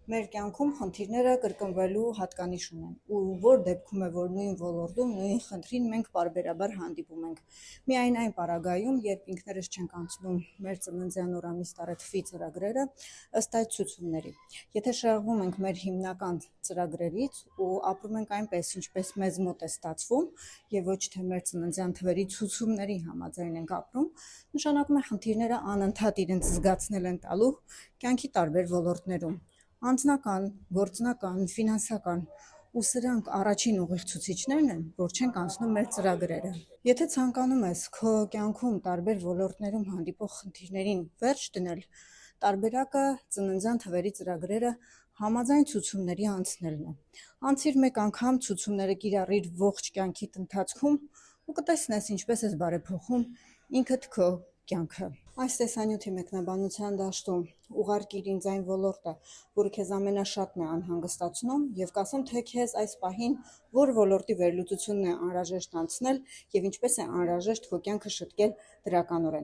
Մեր կյանքում խնդիրները կրկնվելու հատկանիշ ունեն ու որ դեպքում է, որ նույն ոլորտում, նույն խնդրին մենք պարբերաբար հանդիպում ենք։ Միայն այն պարագայում, երբ ինքներս չենք անցնում մեր ծննդյան օր ամիս տարեթվի ծրագրերը ըստ այդ ցուցումների։ Եթե շեղվում ենք մեր հիմնական ծրագրերից ու ապրում ենք այնպես, ինչպես մեզ մոտ է ստացվում, եւ ոչ թե մեր ծննդյան թվերի ցուցումների համաձայն ենք ապրում, նշանակում է խնդիրները անընդհատ իրենց զգացնել են տալու կյանքի տարբեր ոլորտներում։ Անձնական, գործնական, ֆինանսական ու սրանք առաջին ուղիղցուցիչներն են, որ չենք անցնում մեր ծրագրերը։ Եթե ցանկանում ես քո կյանքում տարբեր ոլորտներում հանդիպող խնդիրներին վերջ դնել, տարբերակը ծննդյան թվերի ծրագրերը համաձայն ցուցումների անցնելն է։ Անցիր մեկ անգամ ցուցումները կիրառիր ողջ կյանքիդ ընթացքում ու կտեսնես ինչպես ես բարեփոխում ինքդ քո կյանքը։ Այս տեսանյութի մեկնաբանության դաշտում ուղարկիր ինձ այն ոլորտը, որը քեզ ամենաշատն է անհանգստացնում, եւ կասեմ, թե քեզ այս պահին որ ոլորտի վերլուծությունն է անհրաժեշտ անցնել եւ ինչպես է անհրաժեշտ քո կյանքը շտկել դրականորեն։